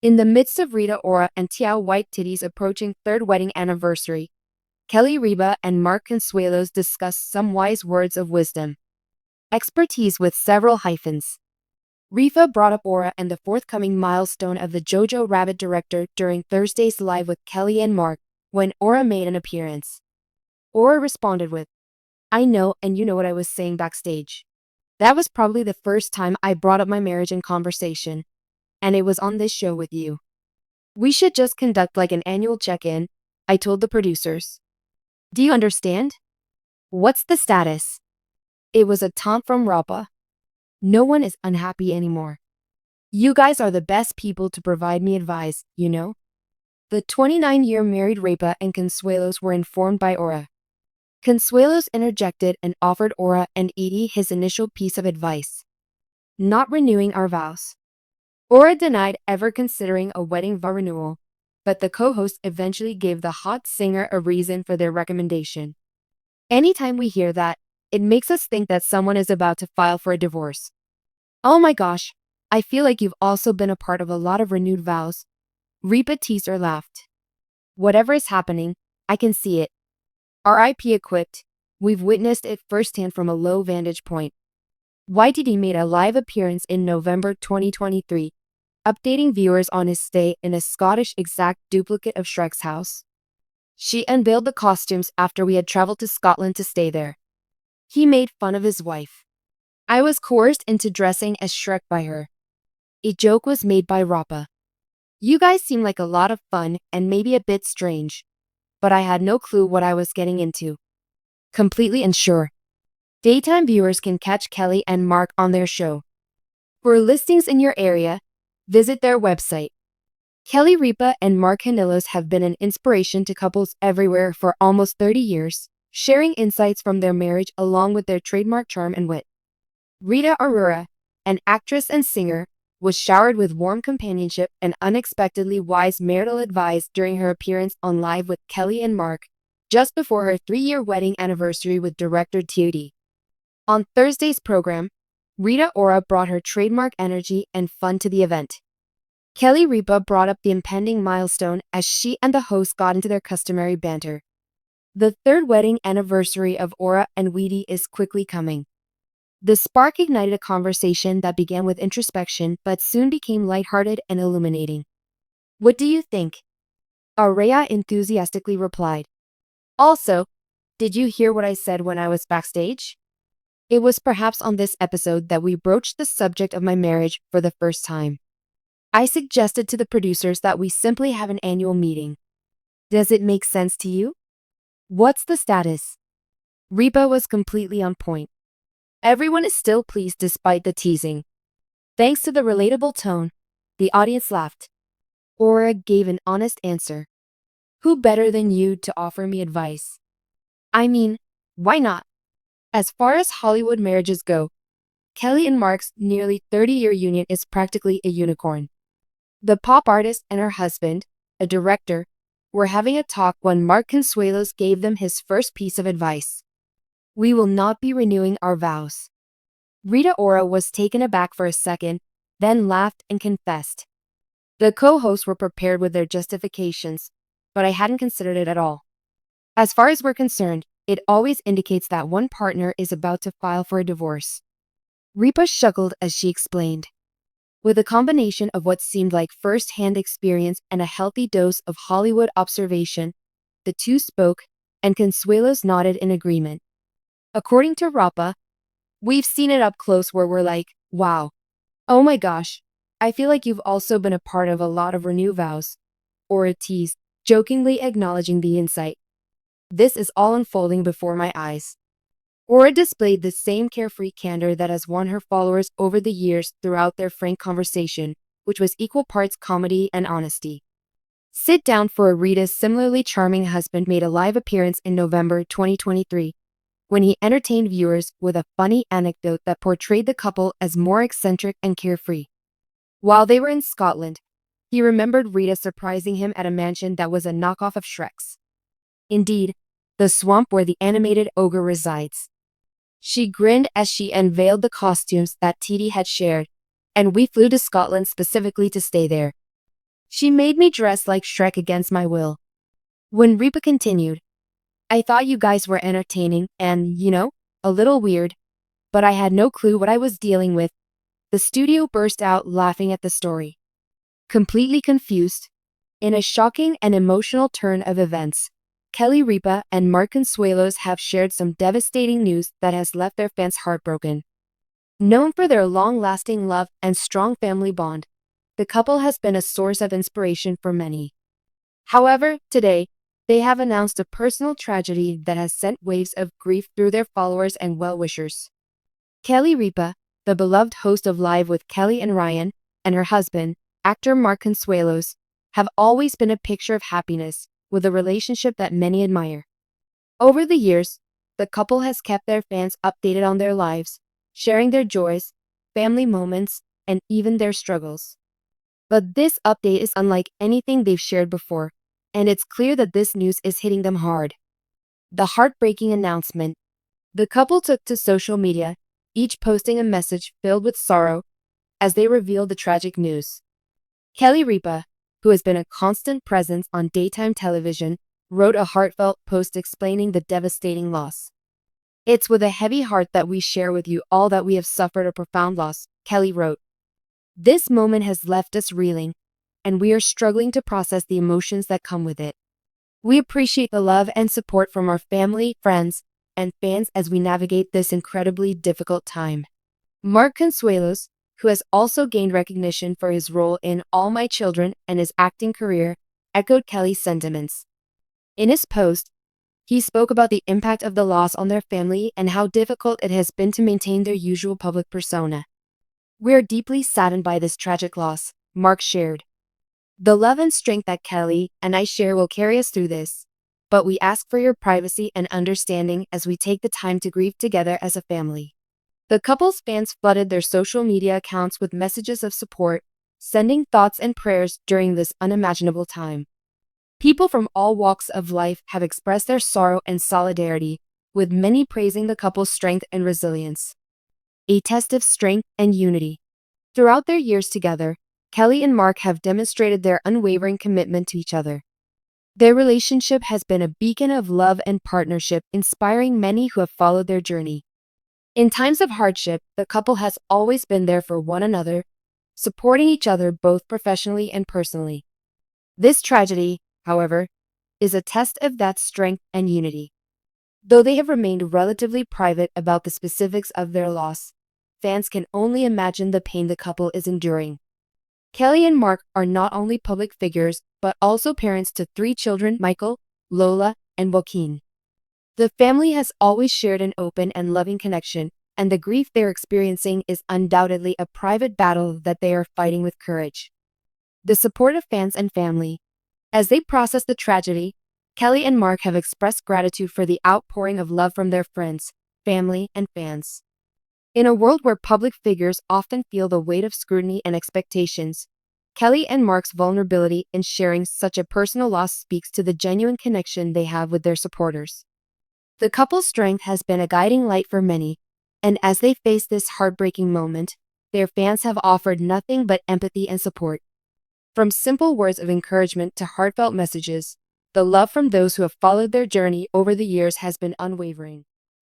In the midst of Rita Ora and Tiao White Titty's approaching third wedding anniversary, Kelly Ripa and Mark Consuelos discussed some wise words of wisdom. Expertise with several hyphens. Rifa brought up Ora and the forthcoming milestone of the Jojo Rabbit director during Thursday's Live with Kelly and Mark, when Ora made an appearance. Ora responded with, "I know, and you know what I was saying backstage. That was probably the first time I brought up my marriage in conversation. And it was on this show with you. We should just conduct like an annual check-in," I told the producers. "Do you understand? What's the status?" It was a taunt from Rapa. "No one is unhappy anymore. You guys are the best people to provide me advice, you know?" The 29-year married Ripa and Consuelos were informed by Ora. Consuelos interjected and offered Ora and Edie his initial piece of advice. Not renewing our vows. Ora denied ever considering a wedding vow renewal, but the co-host eventually gave the hot singer a reason for their recommendation. Anytime we hear that, it makes us think that someone is about to file for a divorce. Oh my gosh, I feel like you've also been a part of a lot of renewed vows. Ripa teased or laughed. Whatever is happening, I can see it. RIP equipped, we've witnessed it firsthand from a low vantage point. YTD made a live appearance in November 2023, updating viewers on his stay in a Scottish exact duplicate of Shrek's house. She unveiled the costumes after we had traveled to Scotland to stay there. He made fun of his wife. I was coerced into dressing as Shrek by her. A joke was made by Rapa. You guys seem like a lot of fun and maybe a bit strange, but I had no clue what I was getting into. Completely unsure. Daytime viewers can catch Kelly and Mark on their show. For listings in your area, visit their website. Kelly Ripa and Mark Consuelos have been an inspiration to couples everywhere for almost 30 years, sharing insights from their marriage along with their trademark charm and wit. Rita Ora, an actress and singer, was showered with warm companionship and unexpectedly wise marital advice during her appearance on Live with Kelly and Mark, just before her 3-year wedding anniversary with director T.O.D. On Thursday's program, Rita Ora brought her trademark energy and fun to the event. Kelly Ripa brought up the impending milestone as she and the host got into their customary banter. The third wedding anniversary of Ora and Weedy is quickly coming. The spark ignited a conversation that began with introspection but soon became lighthearted and illuminating. "What do you think?" Aurea enthusiastically replied. "Also, did you hear what I said when I was backstage?" It was perhaps on this episode that we broached the subject of my marriage for the first time. I suggested to the producers that we simply have an annual meeting. Does it make sense to you? What's the status? Ripa was completely on point. Everyone is still pleased despite the teasing. Thanks to the relatable tone, the audience laughed. Ora gave an honest answer. Who better than you to offer me advice? I mean, why not? As far as Hollywood marriages go, Kelly and Mark's nearly 30-year union is practically a unicorn. The pop artist and her husband, a director, were having a talk when Mark Consuelos gave them his first piece of advice. We will not be renewing our vows. Rita Ora was taken aback for a second, then laughed and confessed. The co-hosts were prepared with their justifications, but I hadn't considered it at all. As far as we're concerned, it always indicates that one partner is about to file for a divorce. Ripa chuckled as she explained. With a combination of what seemed like first-hand experience and a healthy dose of Hollywood observation, the two spoke, and Consuelos nodded in agreement. According to Rapa, we've seen it up close where we're like, wow. Oh my gosh, I feel like you've also been a part of a lot of renew vows. Ora teased, jokingly acknowledging the insight. This is all unfolding before my eyes. Ora displayed the same carefree candor that has won her followers over the years throughout their frank conversation, which was equal parts comedy and honesty. Sit Down for Rita's similarly charming husband made a live appearance in November 2023, when he entertained viewers with a funny anecdote that portrayed the couple as more eccentric and carefree. While they were in Scotland, he remembered Rita surprising him at a mansion that was a knockoff of Shrek's. Indeed, the swamp where the animated ogre resides. She grinned as she unveiled the costumes that T.D. had shared, and we flew to Scotland specifically to stay there. She made me dress like Shrek against my will. When Ripa continued, I thought you guys were entertaining and, a little weird, but I had no clue what I was dealing with. The studio burst out laughing at the story. Completely confused. In a shocking and emotional turn of events, Kelly Ripa and Mark Consuelos have shared some devastating news that has left their fans heartbroken. Known for their long-lasting love and strong family bond, the couple has been a source of inspiration for many. However, today, they have announced a personal tragedy that has sent waves of grief through their followers and well-wishers. Kelly Ripa, the beloved host of Live with Kelly and Ryan, and her husband, actor Mark Consuelos, have always been a picture of happiness, with a relationship that many admire. Over the years, the couple has kept their fans updated on their lives, sharing their joys, family moments, and even their struggles. But this update is unlike anything they've shared before, and it's clear that this news is hitting them hard. The heartbreaking announcement. The couple took to social media, each posting a message filled with sorrow, as they revealed the tragic news. Kelly Ripa, who has been a constant presence on daytime television, wrote a heartfelt post explaining the devastating loss. It's with a heavy heart that we share with you all that we have suffered a profound loss, Kelly wrote. This moment has left us reeling, and we are struggling to process the emotions that come with it. We appreciate the love and support from our family, friends, and fans as we navigate this incredibly difficult time. Mark Consuelos, who has also gained recognition for his role in All My Children and his acting career, echoed Kelly's sentiments. In his post, he spoke about the impact of the loss on their family and how difficult it has been to maintain their usual public persona. We are deeply saddened by this tragic loss, Mark shared. The love and strength that Kelly and I share will carry us through this, but we ask for your privacy and understanding as we take the time to grieve together as a family. The couple's fans flooded their social media accounts with messages of support, sending thoughts and prayers during this unimaginable time. People from all walks of life have expressed their sorrow and solidarity, with many praising the couple's strength and resilience. A test of strength and unity. Throughout their years together, Kelly and Mark have demonstrated their unwavering commitment to each other. Their relationship has been a beacon of love and partnership, inspiring many who have followed their journey. In times of hardship, the couple has always been there for one another, supporting each other both professionally and personally. This tragedy, however, is a test of that strength and unity. Though they have remained relatively private about the specifics of their loss, fans can only imagine the pain the couple is enduring. Kelly and Mark are not only public figures, but also parents to 3 children, Michael, Lola, and Joaquin. The family has always shared an open and loving connection, and the grief they're experiencing is undoubtedly a private battle that they are fighting with courage. The support of fans and family. As they process the tragedy, Kelly and Mark have expressed gratitude for the outpouring of love from their friends, family, and fans. In a world where public figures often feel the weight of scrutiny and expectations, Kelly and Mark's vulnerability in sharing such a personal loss speaks to the genuine connection they have with their supporters. The couple's strength has been a guiding light for many, and as they face this heartbreaking moment, their fans have offered nothing but empathy and support. From simple words of encouragement to heartfelt messages, the love from those who have followed their journey over the years has been unwavering.